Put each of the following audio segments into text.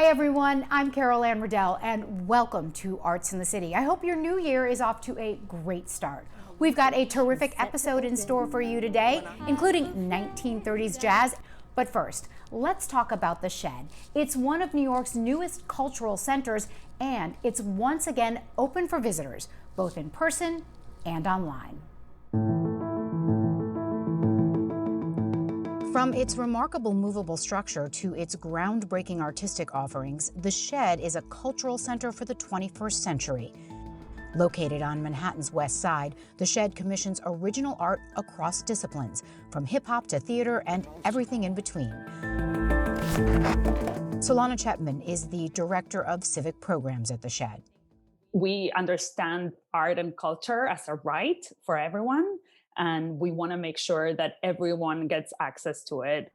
everyone, I'm Anne Riddell and welcome to Arts in the City. I hope your new year is off to a great start. We've got a terrific episode in store for you today, including 1930s jazz. But first, let's talk about the Shed. It's one of New York's newest cultural centers, and it's once again open for visitors, both in person and online. From its remarkable movable structure to its groundbreaking artistic offerings, the Shed is a cultural center for the 21st century. Located on Manhattan's West Side, the Shed commissions original art across disciplines, from hip-hop to theater and everything in between. Solana Chapman is the director of civic programs at the Shed. We understand art and culture as a right for everyone, and we want to make sure that everyone gets access to it.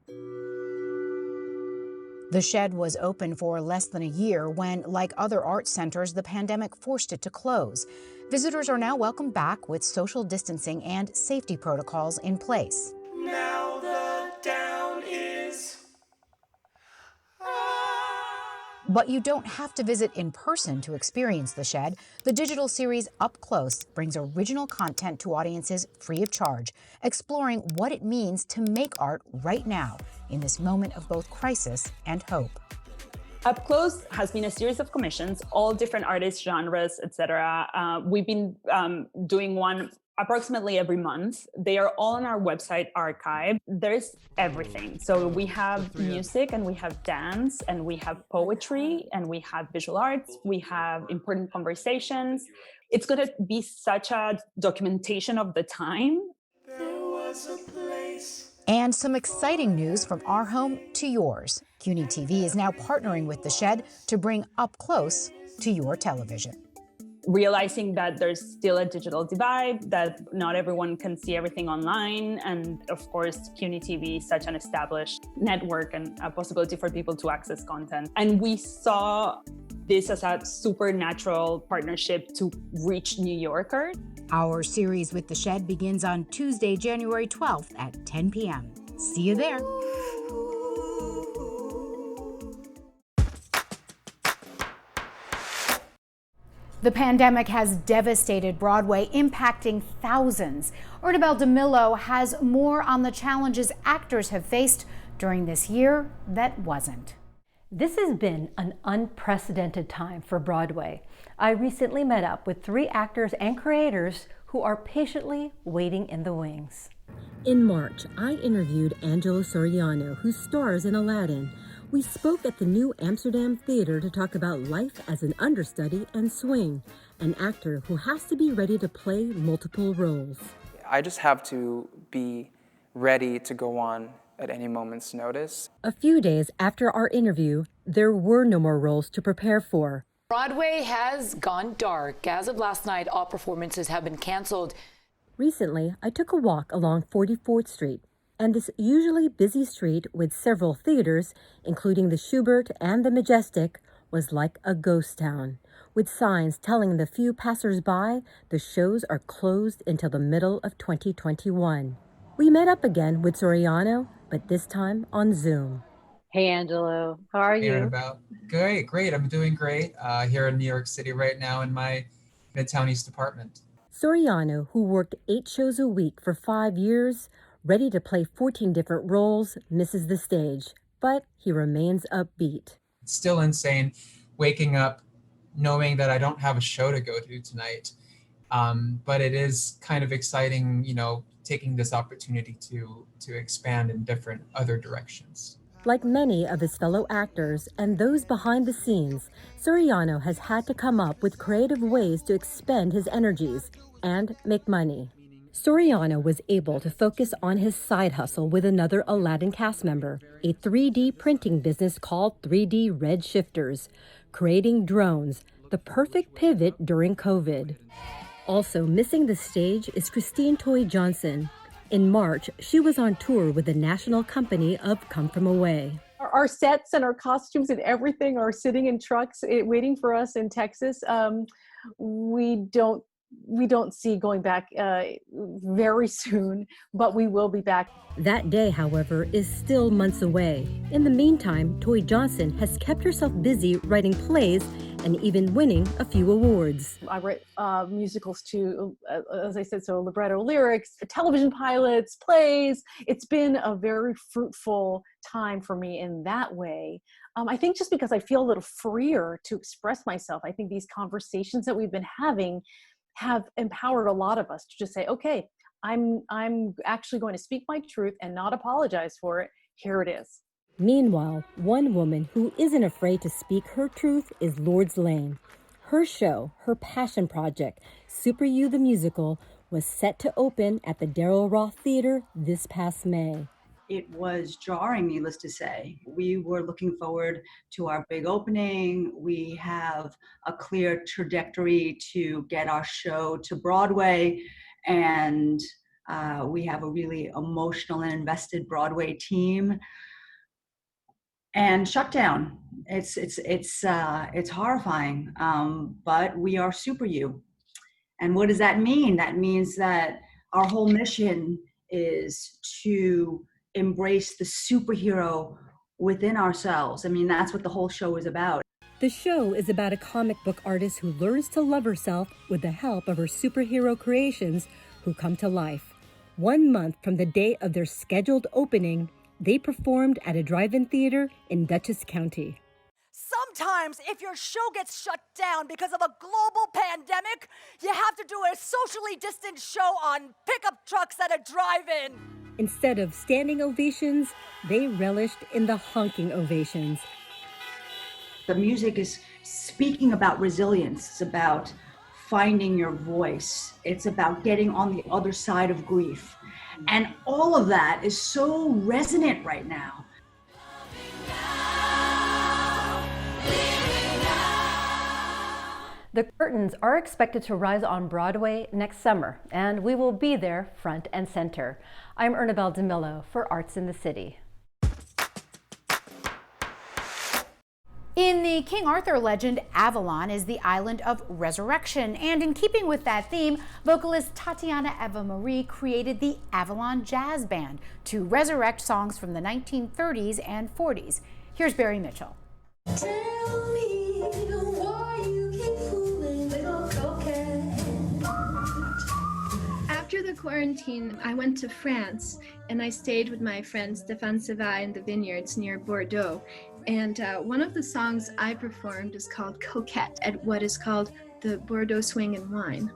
The Shed was open for less than a year when, like other art centers, the pandemic forced it to close. Visitors are now welcomed back with social distancing and safety protocols in place. Now the down is But you don't have to visit in person to experience the Shed. The digital series Up Close brings original content to audiences free of charge, exploring what it means to make art right now in this moment of both crisis and hope. Up Close has been a series of commissions, all different artists, genres, etc. We've been doing one approximately every month. They are all on our website archive. There's everything. So we have music, and we have dance, and we have poetry, and we have visual arts. We have important conversations. It's going to be such a documentation of the time. there was a place. And some exciting news from our home to yours. CUNY TV is now partnering with the Shed to bring Up Close to your television. Realizing that there's still a digital divide, that not everyone can see everything online. And of course, CUNY TV is such an established network and a possibility for people to access content. And we saw this as a supernatural partnership to reach New Yorkers. Our series with the Shed begins on Tuesday, January 12th at 10 p.m. See you there. The pandemic has devastated Broadway, impacting thousands. Ernabel DeMillo has more on the challenges actors have faced during this year that wasn't. This has been an unprecedented time for Broadway. I recently met up with 3 actors and creators who are patiently waiting in the wings. In March, I interviewed Angelo Soriano, who stars in Aladdin. We spoke at the New Amsterdam Theater to talk about life as an understudy and Swing, an actor who has to be ready to play multiple roles. I just have to be ready to go on at any moment's notice. A few days after our interview, there were no more roles to prepare for. Broadway has gone dark. As of last night, all performances have been canceled. Recently, I took a walk along 44th Street, and this usually busy street with several theaters, including the Schubert and the Majestic, was like a ghost town, with signs telling the few passers-by the shows are closed until the middle of 2021. We met up again with Soriano, but this time on Zoom. Hey, Angelo. How are you? About great. I'm doing great here in New York City right now in my Midtown East apartment. Soriano, who worked 8 shows a week for 5 years, ready to play 14 different roles, misses the stage, but he remains upbeat. It's still insane waking up knowing that I don't have a show to go to tonight. But it is kind of exciting, taking this opportunity to expand in different other directions. Like many of his fellow actors and those behind the scenes, Soriano has had to come up with creative ways to expend his energies and make money. Soriano was able to focus on his side hustle with another Aladdin cast member, a 3D printing business called 3D Red Shifters, creating drones, the perfect pivot during COVID. Also missing the stage is Christine Toy Johnson. In March, she was on tour with the national company of Come From Away. Our sets and our costumes and everything are sitting in trucks waiting for us in Texas. We don't we don't see going back very soon, but we will be back. That day, however, is still months away. In the meantime, Toy Johnson has kept herself busy writing plays and even winning a few awards. I write musicals too, as I said, so libretto, lyrics, television pilots, plays. It's been a very fruitful time for me in that way. I think just because I feel a little freer to express myself. I think these conversations that we've been having have empowered a lot of us to just say, okay, I'm actually going to speak my truth and not apologize for it. Here it is. Meanwhile, one woman who isn't afraid to speak her truth is Lourdes Lane. Her show, her passion project, Super You the Musical, was set to open at the Darrell Roth Theater this past May. It was jarring, needless to say. We were looking forward to our big opening. We have a clear trajectory to get our show to Broadway, and we have a really emotional and invested Broadway team. And shut down. It's horrifying, but we are Super You. And what does that mean? That means that our whole mission is to embrace the superhero within ourselves. I mean, that's what the whole show is about. The show is about a comic book artist who learns to love herself with the help of her superhero creations who come to life. 1 month from the day of their scheduled opening, they performed at a drive-in theater in Dutchess County. Sometimes if your show gets shut down because of a global pandemic, you have to do a socially distant show on pickup trucks at a drive-in. Instead of standing ovations, they relished in the honking ovations. The music is speaking about resilience. It's about finding your voice. It's about getting on the other side of grief. And all of that is so resonant right now. The curtains are expected to rise on Broadway next summer, and we will be there front and center. I'm Ernabelle DeMillo for Arts in the City. In the King Arthur legend, Avalon is the island of resurrection, and in keeping with that theme, vocalist Tatiana Eva-Marie created the Avalon Jazz Band to resurrect songs from the 1930s and 40s. Here's Barry Mitchell. Tell me why you keep fooling little coquette. After the quarantine, I went to France and I stayed with my friend Stéphane Sevai in the vineyards near Bordeaux. And one of the songs I performed is called Coquette at what is called the Bordeaux Swing and Wine.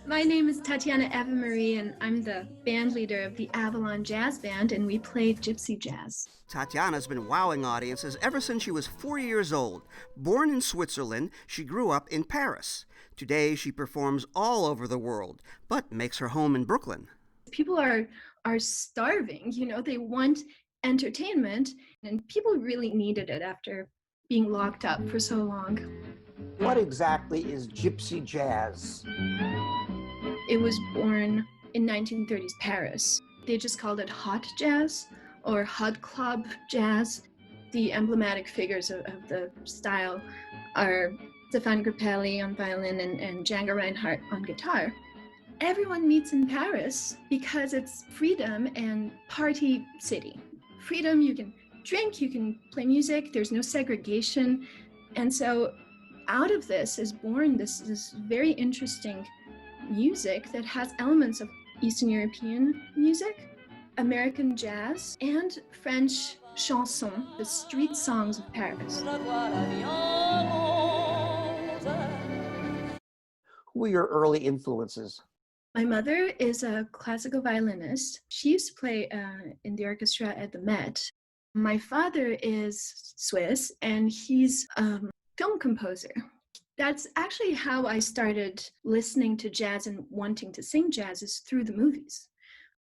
My name is Tatiana Eva-Marie, and I'm the band leader of the Avalon Jazz Band, and we play gypsy jazz. Tatiana's been wowing audiences ever since she was 4 years old. Born in Switzerland, she grew up in Paris. Today, she performs all over the world, but makes her home in Brooklyn. People are starving, they want entertainment, and people really needed it after being locked up for so long. What exactly is gypsy jazz? It was born in 1930s Paris. They just called it hot jazz or hot club jazz. The emblematic figures of the style are Stéphane Grappelli on violin and Django Reinhardt on guitar. Everyone meets in Paris because it's freedom and party city. Freedom, you can drink, you can play music, there's no segregation. And so out of this is born this very interesting music that has elements of Eastern European music, American jazz, and French chanson, the street songs of Paris. Who were your early influences? My mother is a classical violinist. She used to play in the orchestra at the Met. My father is Swiss, and he's a film composer. That's actually how I started listening to jazz and wanting to sing jazz, is through the movies.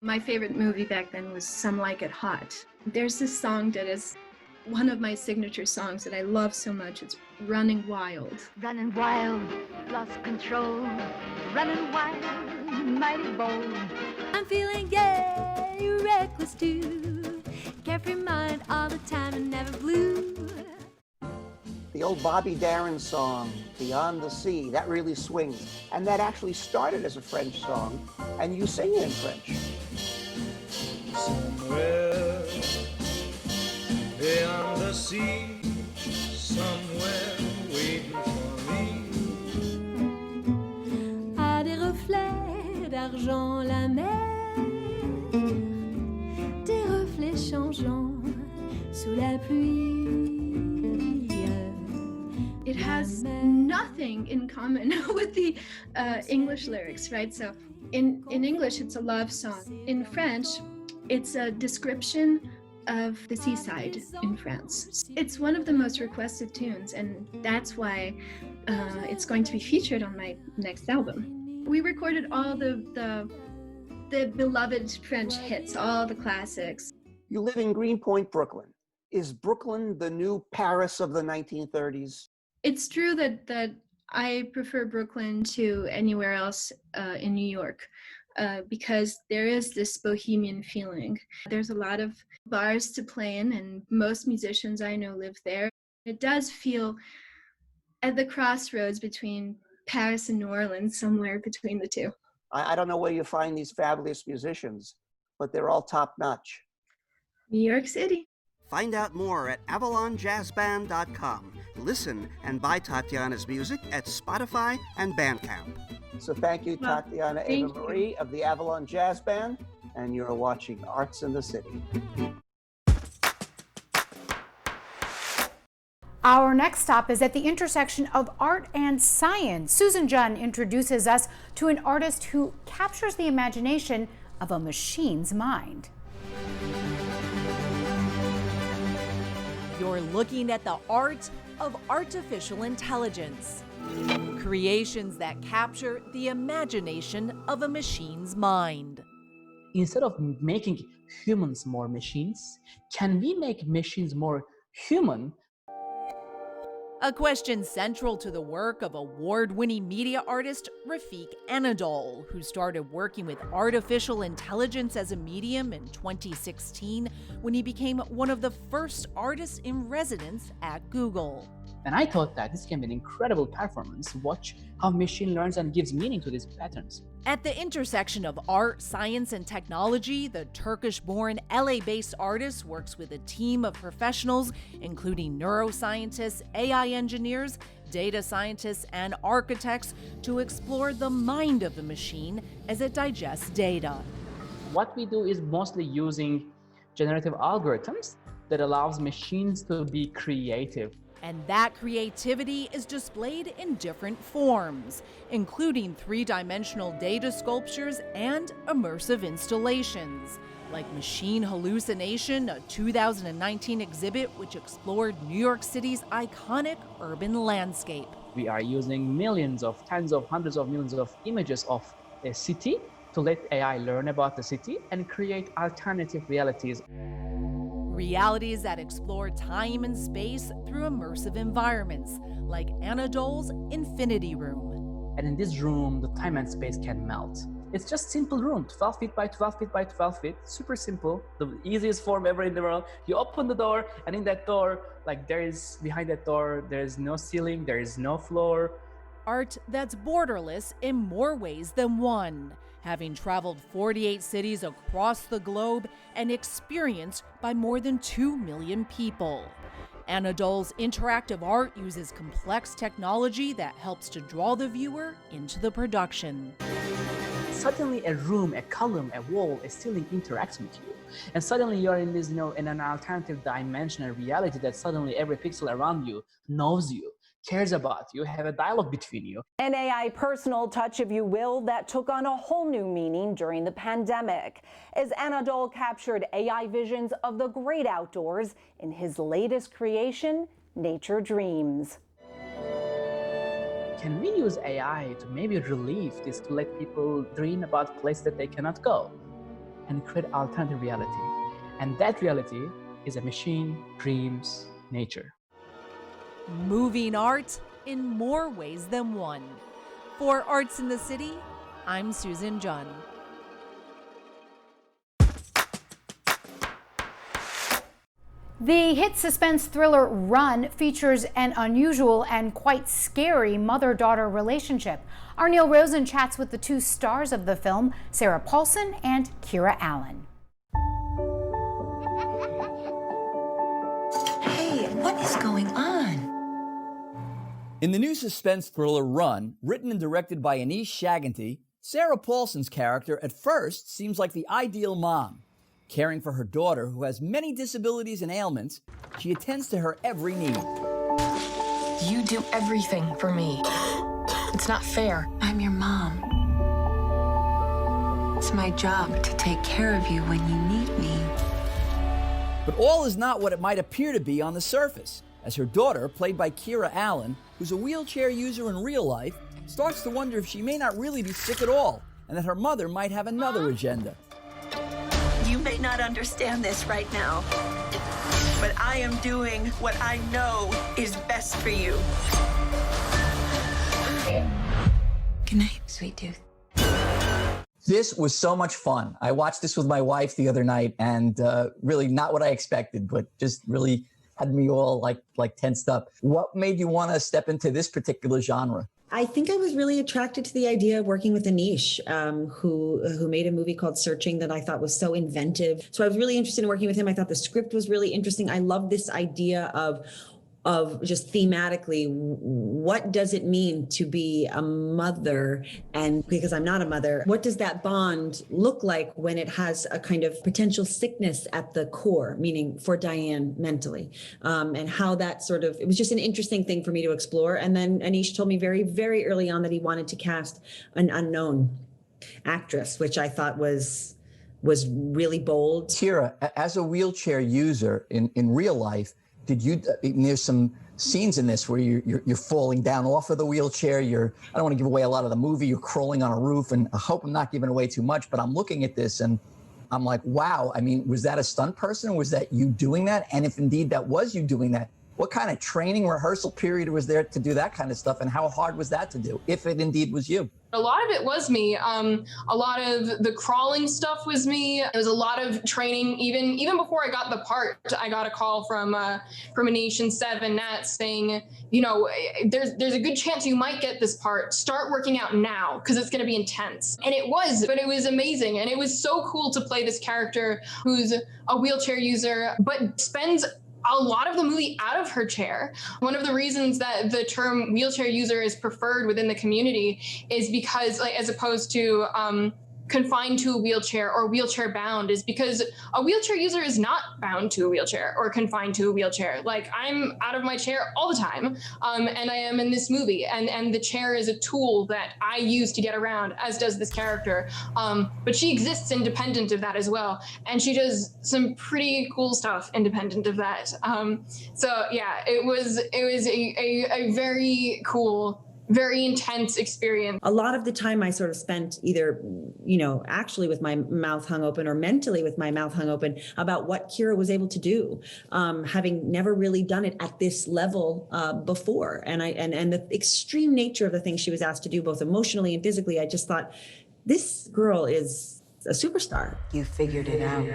My favorite movie back then was Some Like It Hot. There's this song that is one of my signature songs that I love so much. It's Running Wild. Running wild, lost control. Running wild, mighty bold. I'm feeling gay, reckless too. Carefree mind all the time and never blue. The old Bobby Darin song, Beyond the Sea, that really swings. And that actually started as a French song, and you sing it in French. Somewhere beyond the sea, somewhere waiting for me. À des reflets d'argent la mer, des reflets changeants sous la pluie. It has nothing in common with the English lyrics, right? So in English, it's a love song. In French, it's a description of the seaside in France. It's one of the most requested tunes, and that's why it's going to be featured on my next album. We recorded all the beloved French hits, all the classics. You live in Greenpoint, Brooklyn. Is Brooklyn the new Paris of the 1930s? It's true that I prefer Brooklyn to anywhere else in New York because there is this bohemian feeling. There's a lot of bars to play in, and most musicians I know live there. It does feel at the crossroads between Paris and New Orleans, somewhere between the two. I don't know where you find these fabulous musicians, but they're all top-notch. New York City. Find out more at avalonjazzband.com. Listen and buy Tatiana's music at Spotify and Bandcamp. So thank you, Tatiana Eva-Marie of the Avalon Jazz Band, and you're watching Arts in the City. Our next stop is at the intersection of art and science. Susan Junn introduces us to an artist who captures the imagination of a machine's mind. You're looking at the art of artificial intelligence. Creations that capture the imagination of a machine's mind. Instead of making humans more machines, can we make machines more human? A question central to the work of award-winning media artist Rafiq Anadol, who started working with artificial intelligence as a medium in 2016 when he became one of the first artists in residence at Google. And I thought that this can be an incredible performance. Watch how machine learns and gives meaning to these patterns. At the intersection of art, science, and technology, the Turkish-born LA-based artist works with a team of professionals, including neuroscientists, AI engineers, data scientists, and architects, to explore the mind of the machine as it digests data. What we do is mostly using generative algorithms that allows machines to be creative. And that creativity is displayed in different forms, including three-dimensional data sculptures and immersive installations, like Machine Hallucination, a 2019 exhibit which explored New York City's iconic urban landscape. We are using millions of, tens of, hundreds of millions of images of a city to let AI learn about the city and create alternative realities. Realities that explore time and space through immersive environments, like Anadol's Infinity Room. And in this room, the time and space can melt. It's just a simple room, 12 feet by 12 feet by 12 feet, super simple, the easiest form ever in the world. You open the door, and in that door, like behind that door, there is no ceiling, there is no floor. Art that's borderless in more ways than one, having traveled 48 cities across the globe and experienced by more than 2 million people. Anadol's interactive art uses complex technology that helps to draw the viewer into the production. Suddenly a room, a column, a wall, a ceiling interacts with you. And suddenly you're in this, in an alternative dimension and reality that suddenly every pixel around you knows you, cares about you, have a dialogue between you. An AI personal touch, if you will, that took on a whole new meaning during the pandemic, as Anadol captured AI visions of the great outdoors in his latest creation, Nature Dreams. Can we use AI to maybe relieve this, to let people dream about places that they cannot go and create alternative reality? And that reality is a machine dreams nature. Moving art in more ways than one. For Arts in the City, I'm Susan Junn. The hit suspense thriller Run features an unusual and quite scary mother-daughter relationship. Our Neil Rosen chats with the two stars of the film, Sarah Paulson and Kira Allen. Hey, what is going on? In the new suspense thriller Run, written and directed by Anish Shaganti, Sarah Paulson's character at first seems like the ideal mom. Caring for her daughter, who has many disabilities and ailments, she attends to her every need. You do everything for me. It's not fair. I'm your mom. It's my job to take care of you when you need me. But all is not what it might appear to be on the surface, as her daughter, played by Kira Allen, who's a wheelchair user in real life, starts to wonder if she may not really be sick at all, and that her mother might have another agenda. You may not understand this right now, but I am doing what I know is best for you. Good night, sweet tooth. This was so much fun. I watched this with my wife the other night, and really not what I expected, but just really had me all like tensed up. What made you want to step into this particular genre? I think I was really attracted to the idea of working with Anish, who made a movie called Searching that I thought was so inventive. So I was really interested in working with him. I thought the script was really interesting. I love this idea of just thematically, what does it mean to be a mother? And because I'm not a mother, what does that bond look like when it has a kind of potential sickness at the core, meaning for Diane mentally, and how that sort of, it was just an interesting thing for me to explore. And then Anish told me very, very early on that he wanted to cast an unknown actress, which I thought was really bold. Kira, as a wheelchair user in real life, there's some scenes in this where you're falling down off of the wheelchair. I don't want to give away a lot of the movie. You're crawling on a roof, and I hope I'm not giving away too much, but I'm looking at this and I'm like, wow. I mean, was that a stunt person? Was that you doing that? And if indeed that was you doing that, what kind of training rehearsal period was there to do that kind of stuff? And how hard was that to do, if it indeed was you? A lot of it was me. A lot of the crawling stuff was me. It was a lot of training. Even before I got the part, I got a call from Anish and Seven Nat saying, you know, there's a good chance you might get this part. Start working out now because it's going to be intense. And it was, but it was amazing. And it was so cool to play this character who's a wheelchair user, but spends a lot of the movie out of her chair. One of the reasons that the term wheelchair user is preferred within the community is because, like, as opposed to confined to a wheelchair or wheelchair bound, is because a wheelchair user is not bound to a wheelchair or confined to a wheelchair. Like, I'm out of my chair all the time, and I am in this movie, and the chair is a tool that I use to get around, as does this character. But she exists independent of that as well, and she does some pretty cool stuff independent of that. So yeah, it was a very cool, very intense experience. A lot of the time I sort of spent either, you know, actually with my mouth hung open or mentally with my mouth hung open about what Kira was able to do, having never really done it at this level before. And the extreme nature of the things she was asked to do, both emotionally and physically, I just thought, this girl is a superstar. You figured it out.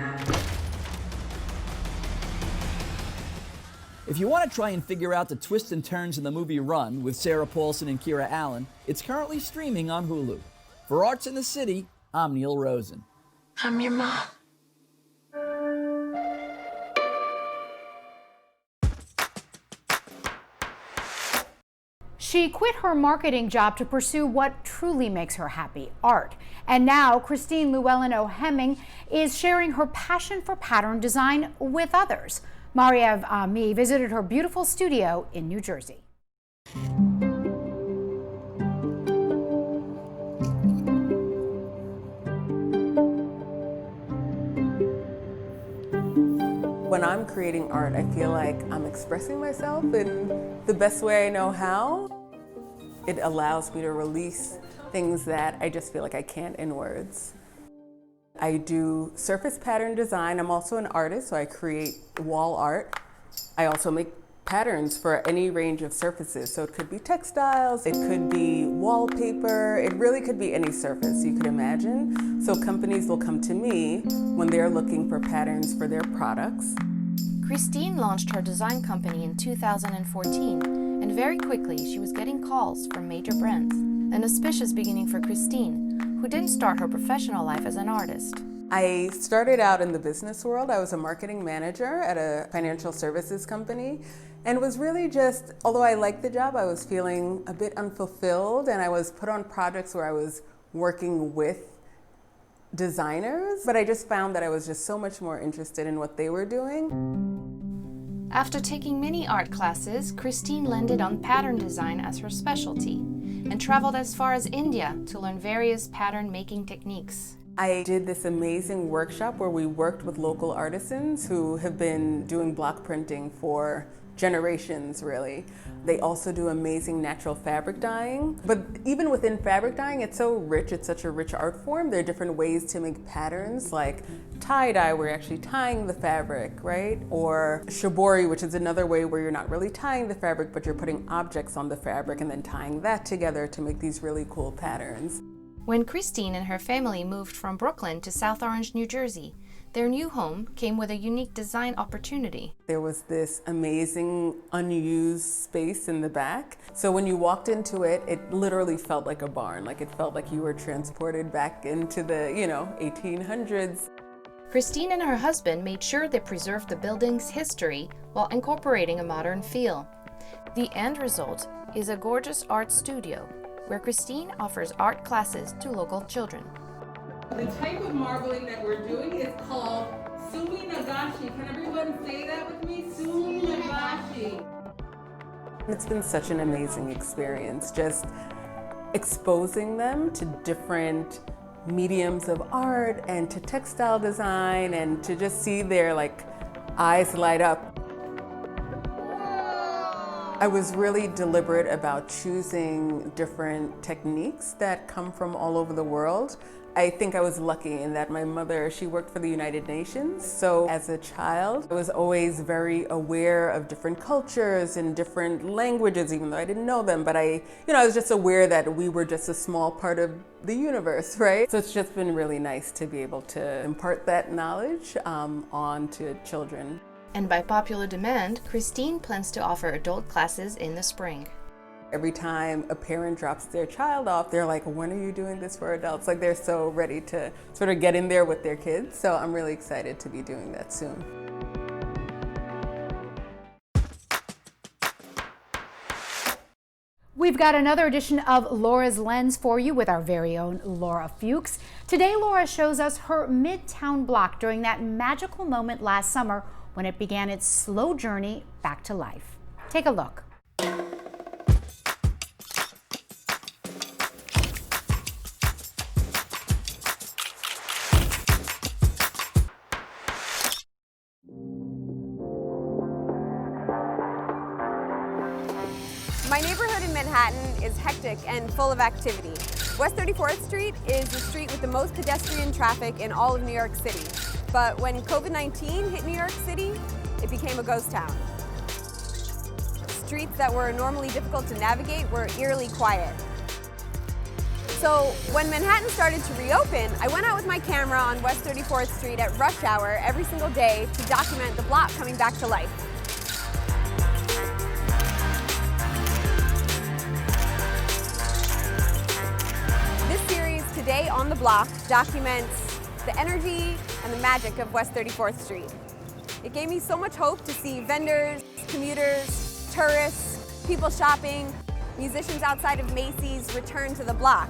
If you want to try and figure out the twists and turns in the movie Run with Sarah Paulson and Kira Allen, it's currently streaming on Hulu. For Arts in the City, I'm Neil Rosen. I'm your mom. She quit her marketing job to pursue what truly makes her happy, art. And now Christine Llewellyn-O'Hemming is sharing her passion for pattern design with others. Eva-Marie visited her beautiful studio in New Jersey. When I'm creating art, I feel like I'm expressing myself in the best way I know how. It allows me to release things that I just feel like I can't in words. I do surface pattern design. I'm also an artist, so I create wall art. I also make patterns for any range of surfaces. So it could be textiles, it could be wallpaper, it really could be any surface you could imagine. So companies will come to me when they're looking for patterns for their products. Christine launched her design company in 2014, and very quickly she was getting calls from major brands. An auspicious beginning for Christine, who didn't start her professional life as an artist. I started out in the business world. I was a marketing manager at a financial services company, and was really just, although I liked the job, I was feeling a bit unfulfilled, and I was put on projects where I was working with designers, but I just found that I was just so much more interested in what they were doing. After taking many art classes, Christine landed on pattern design as her specialty and traveled as far as India to learn various pattern making techniques. I did this amazing workshop where we worked with local artisans who have been doing block printing for generations, really. They also do amazing natural fabric dyeing. But even within fabric dyeing, it's so rich, it's such a rich art form. There are different ways to make patterns, like tie-dye, where you're actually tying the fabric, right? Or shibori, which is another way where you're not really tying the fabric, but you're putting objects on the fabric and then tying that together to make these really cool patterns. When Christine and her family moved from Brooklyn to South Orange, New Jersey, their new home came with a unique design opportunity. There was this amazing unused space in the back. So when you walked into it, it literally felt like a barn. Like it felt like you were transported back into the, 1800s. Christine and her husband made sure they preserved the building's history while incorporating a modern feel. The end result is a gorgeous art studio where Christine offers art classes to local children. The type of marbling that we're doing is called sumi nagashi. Can everyone say that with me? Sumi nagashi. It's been such an amazing experience, just exposing them to different mediums of art and to textile design, and to just see their eyes light up. I was really deliberate about choosing different techniques that come from all over the world. I think I was lucky in that my mother, she worked for the United Nations. So as a child, I was always very aware of different cultures and different languages, even though I didn't know them. But I was just aware that we were just a small part of the universe, right? So it's just been really nice to be able to impart that knowledge on to children. And by popular demand, Christine plans to offer adult classes in the spring. Every time a parent drops their child off, they're like, when are you doing this for adults? Like, they're so ready to sort of get in there with their kids. So I'm really excited to be doing that soon. We've got another edition of Laura's Lens for you with our very own Laura Fuchs. Today, Laura shows us her Midtown block during that magical moment last summer when it began its slow journey back to life. Take a look. My neighborhood in Manhattan is hectic and full of activity. West 34th Street is the street with the most pedestrian traffic in all of New York City. But when COVID-19 hit New York City, it became a ghost town. Streets that were normally difficult to navigate were eerily quiet. So when Manhattan started to reopen, I went out with my camera on West 34th Street at rush hour every single day to document the block coming back to life. This series, Today on the Block, documents the energy and the magic of West 34th Street. It gave me so much hope to see vendors, commuters, tourists, people shopping, musicians outside of Macy's return to the block.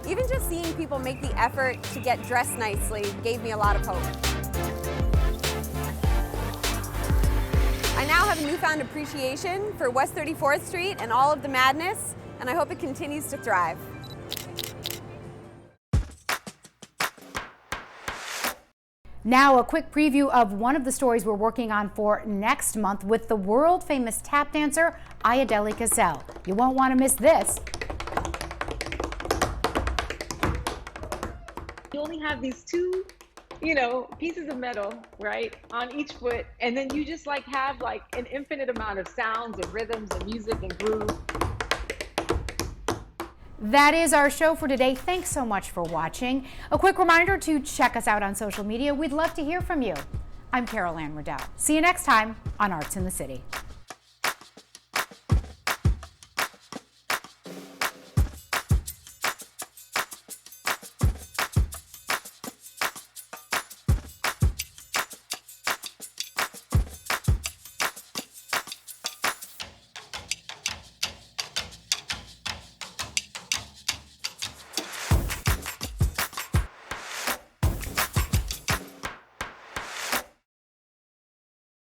Even just seeing people make the effort to get dressed nicely gave me a lot of hope. I now have a newfound appreciation for West 34th Street and all of the madness, and I hope it continues to thrive. Now, a quick preview of one of the stories we're working on for next month with the world-famous tap dancer, Ayodele Cassell. You won't want to miss this. You only have these two, pieces of metal, right, on each foot, and then you just have an infinite amount of sounds and rhythms and music and groove. That is our show for today. Thanks so much for watching. A quick reminder to check us out on social media. We'd love to hear from you. I'm Anne Riddell. See you next time on Arts in the City.